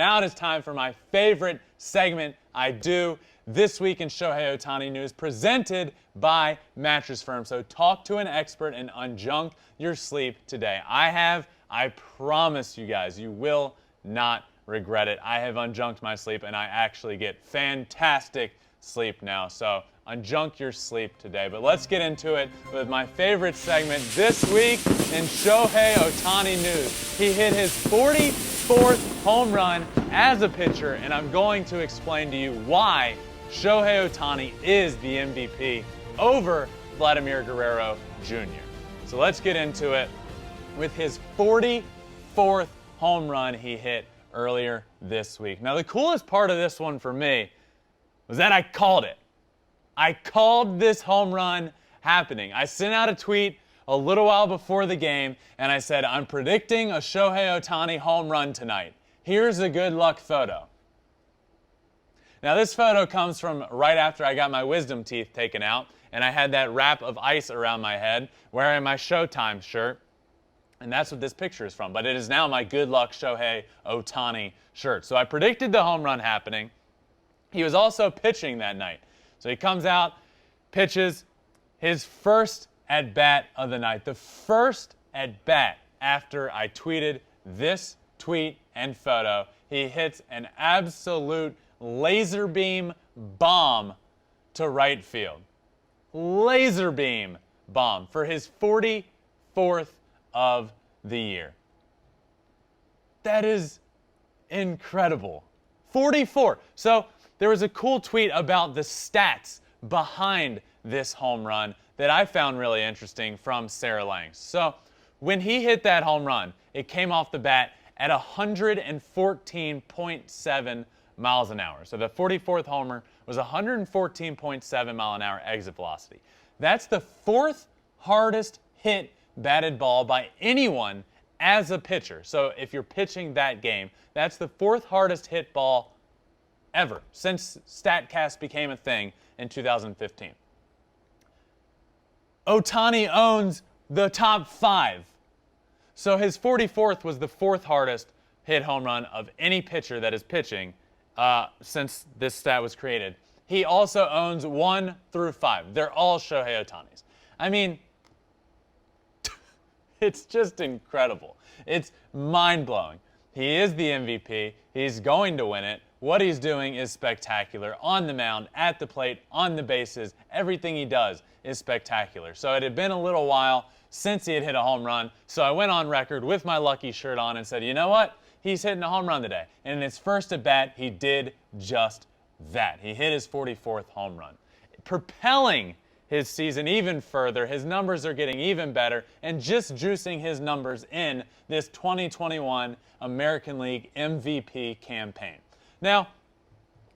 Now it is time for my favorite segment I do this week in Shohei Ohtani news, presented by Mattress Firm. So talk to an expert and unjunk your sleep today. I promise you guys, you will not regret it. I have unjunked my sleep and I actually get fantastic sleep now. So unjunk your sleep today. But let's get into it with my favorite segment this week in Shohei Ohtani news. He hit his 44th home run as a pitcher, and I'm going to explain to you why Shohei Ohtani is the MVP over Vladimir Guerrero Jr. So let's get into it with his 44th home run he hit earlier this week. Now, the coolest part of this one for me was that I called it. I called this home run happening. I sent out a tweet a little while before the game, and I said, I'm predicting a Shohei Ohtani home run tonight. Here's a good luck photo. Now, this photo comes from right after I got my wisdom teeth taken out, and I had that wrap of ice around my head, wearing my Showtime shirt, and that's what this picture is from. But it is now my good luck Shohei Ohtani shirt. So I predicted the home run happening. He was also pitching that night. So he comes out, pitches his first at-bat of the night. The first at-bat after I tweeted this tweet and photo. He hits an absolute laser beam bomb to right field. Laser beam bomb for his 44th of the year. That is incredible. 44. So there was a cool tweet about the stats behind this home run that I found really interesting from Sarah Langs. So when he hit that home run, it came off the bat at 114.7 miles an hour. So the 44th homer was 114.7 mile an hour exit velocity. That's the fourth hardest hit batted ball by anyone as a pitcher. So if you're pitching that game, that's the fourth hardest hit ball ever since StatCast became a thing in 2015. Ohtani owns the top 5. So his 44th was the fourth hardest hit home run of any pitcher that is pitching since this stat was created. He also owns 1 through 5. They're all Shohei Ohtani's. I mean, it's just incredible. It's mind-blowing. He is the MVP. He's going to win it. What he's doing is spectacular. On the mound, at the plate, on the bases, everything he does is spectacular. So it had been a little while since he had hit a home run, so I went on record with my lucky shirt on and said, you know what? He's hitting a home run today. And in his first at-bat, he did just that. He hit his 44th home run, propelling his season even further. His numbers are getting even better, and just juicing his numbers in this 2021 American League MVP campaign. Now,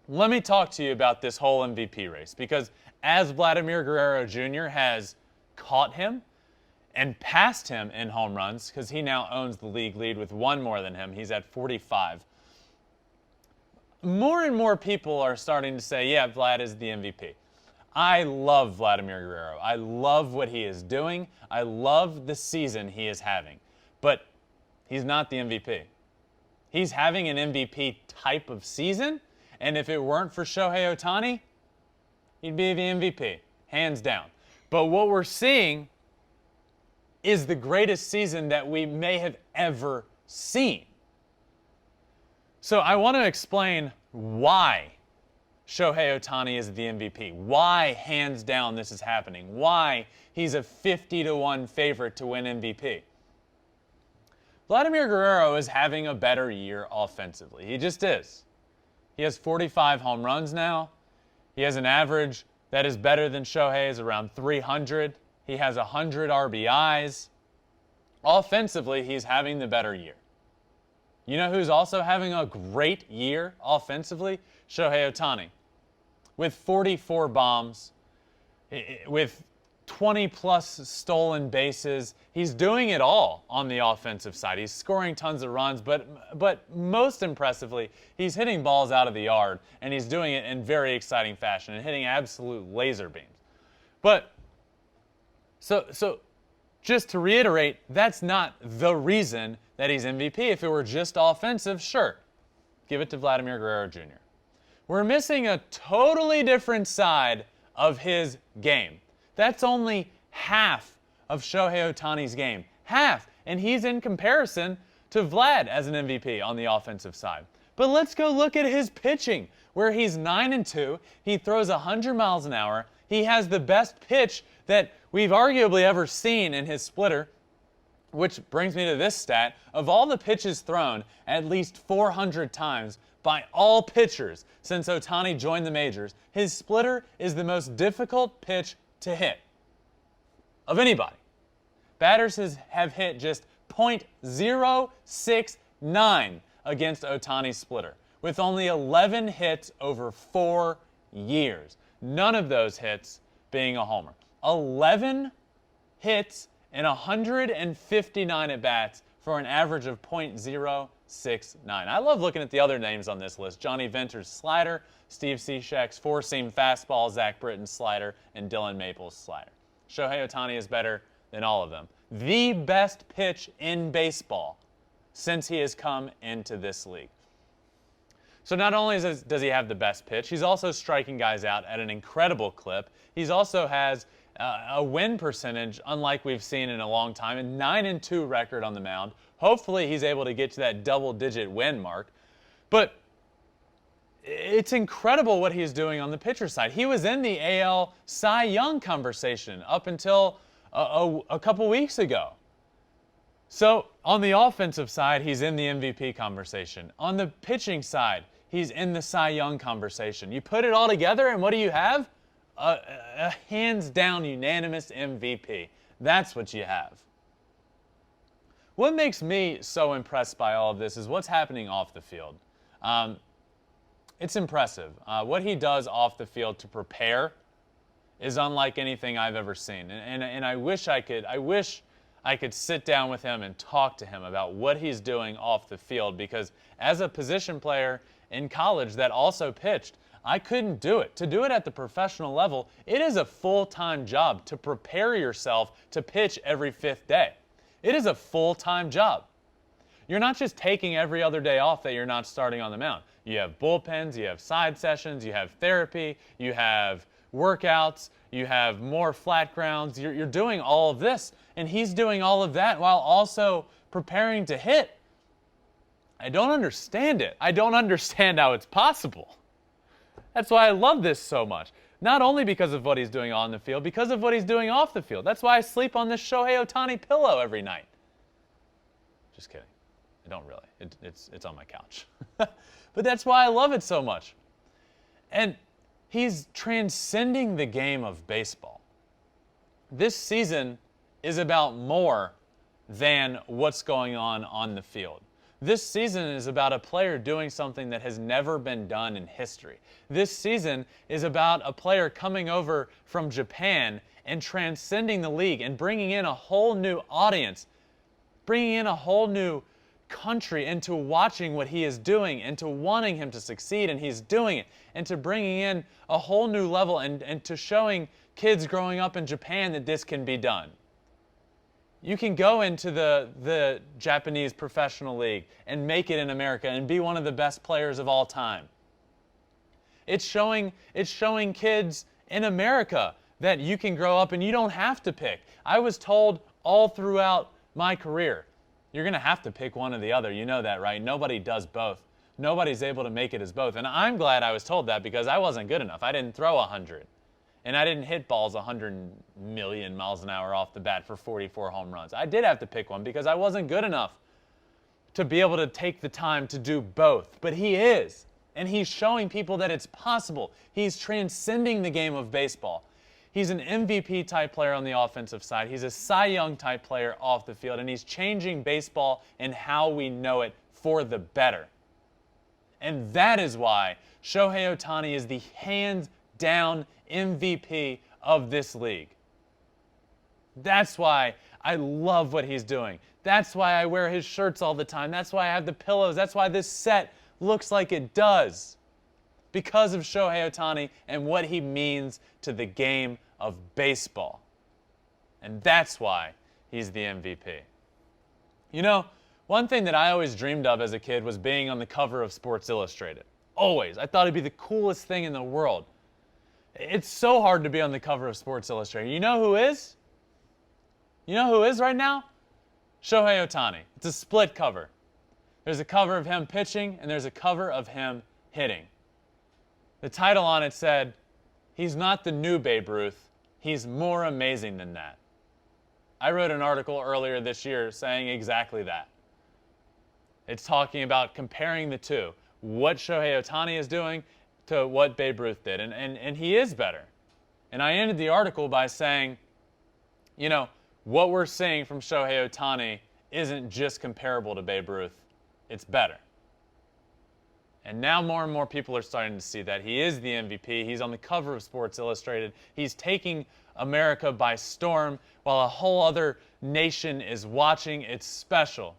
let me talk to you about this whole MVP race, because as Vladimir Guerrero Jr. has caught him and passed him in home runs, because he now owns the league lead with 1 more than him. He's at 45. More and more people are starting to say, yeah, Vlad is the MVP. I love Vladimir Guerrero. I love what he is doing. I love the season he is having. But he's not the MVP. He's having an MVP type of season, and if it weren't for Shohei Ohtani, he'd be the MVP, hands down. But what we're seeing is the greatest season that we may have ever seen. So I want to explain why Shohei Ohtani is the MVP, why hands down this is happening, why he's a 50-1 favorite to win MVP. Vladimir Guerrero is having a better year offensively. He just is. He has 45 home runs now. He has an average that is better than Shohei's, around 300. He has 100 RBIs. Offensively, he's having the better year. You know who's also having a great year offensively? Shohei Ohtani. With 44 bombs, with 20-plus stolen bases. He's doing it all on the offensive side. He's scoring tons of runs, but most impressively, he's hitting balls out of the yard, and he's doing it in very exciting fashion and hitting absolute laser beams. But so just to reiterate, that's not the reason that he's MVP. If it were just offensive, sure. give it to Vladimir Guerrero Jr. We're missing a totally different side of his game. That's only half of Shohei Ohtani's game. Half. And he's in comparison to Vlad as an MVP on the offensive side. But let's go look at his pitching, where he's 9-2. He throws 100 miles an hour. He has the best pitch that we've arguably ever seen in his splitter, which brings me to this stat. Of all the pitches thrown, at least 400 times by all pitchers since Ohtani joined the majors, his splitter is the most difficult pitch to hit of anybody. Batters have hit just .069 against Ohtani's splitter, with only 11 hits over 4 years. None of those hits being a homer. 11 hits and 159 at-bats for an average of .069. I love looking at the other names on this list. Johnny Venter's slider, Steve Cishek's four-seam fastball, Zach Britton's slider, and Dylan Maples' slider. Shohei Ohtani is better than all of them. The best pitch in baseball since he has come into this league. So not only does he have the best pitch, he's also striking guys out at an incredible clip. He also has a win percentage unlike we've seen in a long time, a 9-2 record on the mound. Hopefully he's able to get to that double-digit win mark. But it's incredible what he's doing on the pitcher side. He was in the AL Cy Young conversation up until a couple weeks ago. So on the offensive side, he's in the MVP conversation. On the pitching side, he's in the Cy Young conversation. You put it all together, and what do you have? A hands-down unanimous MVP. That's what you have. What makes me so impressed by all of this is what's happening off the field. It's impressive. What he does off the field to prepare is unlike anything I've ever seen. And I wish I could sit down with him and talk to him about what he's doing off the field, because as a position player in college that also pitched, I couldn't do it. To do it at the professional level, it is a full-time job to prepare yourself to pitch every 5th day. It is a full-time job. You're not just taking every other day off that you're not starting on the mound. You have bullpens, you have side sessions, you have therapy, you have workouts, you have more flat grounds. You're doing all of this, and he's doing all of that while also preparing to hit. I don't understand it. I don't understand how it's possible. That's why I love this so much. Not only because of what he's doing on the field, because of what he's doing off the field. That's why I sleep on this Shohei Ohtani pillow every night. Just kidding. I don't really. It's on my couch. But that's why I love it so much. And he's transcending the game of baseball. This season is about more than what's going on the field. This season is about a player doing something that has never been done in history. This season is about a player coming over from Japan and transcending the league and bringing in a whole new audience, bringing in a whole new country into watching what he is doing and to wanting him to succeed, and he's doing it, and to bringing in a whole new level and to showing kids growing up in Japan that this can be done. You can go into the Japanese professional league and make it in America and be one of the best players of all time. It's showing kids in America that you can grow up and you don't have to pick. I was told all throughout my career, you're going to have to pick one or the other. You know that, right? Nobody does both. Nobody's able to make it as both. And I'm glad I was told that, because I wasn't good enough. I didn't throw 100. And I didn't hit balls 100 million miles an hour off the bat for 44 home runs. I did have to pick one because I wasn't good enough to be able to take the time to do both. But he is. And he's showing people that it's possible. He's transcending the game of baseball. He's an MVP type player on the offensive side. He's a Cy Young type player off the field. And he's changing baseball and how we know it for the better. And that is why Shohei Ohtani is the hands-down MVP of this league. That's why I love what he's doing. That's why I wear his shirts all the time. That's why I have the pillows. That's why this set looks like it does. Because of Shohei Ohtani and what he means to the game of baseball. And that's why he's the MVP. You know, One thing that I always dreamed of as a kid was being on the cover of Sports Illustrated. Always. I thought it'd be the coolest thing in the world. It's so hard to be on the cover of Sports Illustrated. You know who is? You know who is right now? Shohei Ohtani. It's a split cover. There's a cover of him pitching, and there's a cover of him hitting. The title on it said, "He's not the new Babe Ruth. He's more amazing than that." I wrote an article earlier this year saying exactly that. It's talking about comparing the two, what Shohei Ohtani is doing to what Babe Ruth did, and he is better. And I ended the article by saying, you know, what we're seeing from Shohei Ohtani isn't just comparable to Babe Ruth, it's better. And now more and more people are starting to see that. He is the MVP. He's on the cover of Sports Illustrated. He's taking America by storm while a whole other nation is watching. It's special.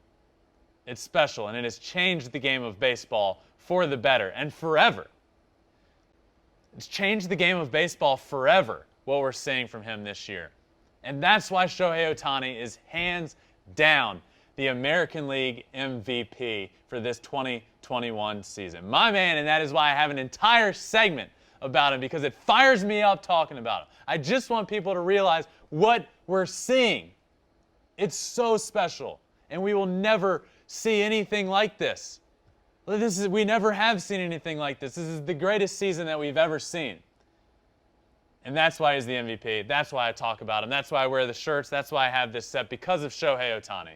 It's special, and it has changed the game of baseball for the better and forever. It's changed the game of baseball forever, what we're seeing from him this year. And that's why Shohei Ohtani is hands down the American League MVP for this 2021 season. My man, and that is why I have an entire segment about him, because it fires me up talking about him. I just want people to realize what we're seeing. It's so special, and we will never see anything like this. We never have seen anything like this. This is the greatest season that we've ever seen. And that's why he's the MVP. That's why I talk about him. That's why I wear the shirts. That's why I have this set, because of Shohei Ohtani.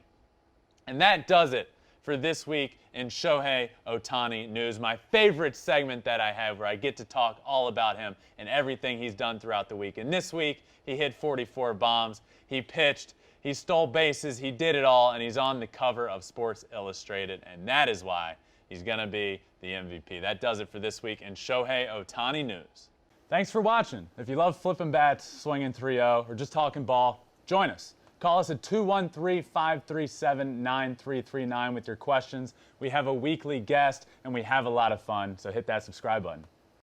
And that does it for this week in Shohei Ohtani news, my favorite segment that I have, where I get to talk all about him and everything he's done throughout the week. And this week, he hit 44 bombs, he pitched, he stole bases, he did it all, and he's on the cover of Sports Illustrated, and that is why he's going to be the MVP. That does it for this week in Shohei Ohtani news. Thanks for watching. If you love flipping bats, swinging 3-0, or just talking ball, join us. Call us at 213-537-9339 with your questions. We have a weekly guest, and we have a lot of fun, so hit that subscribe button.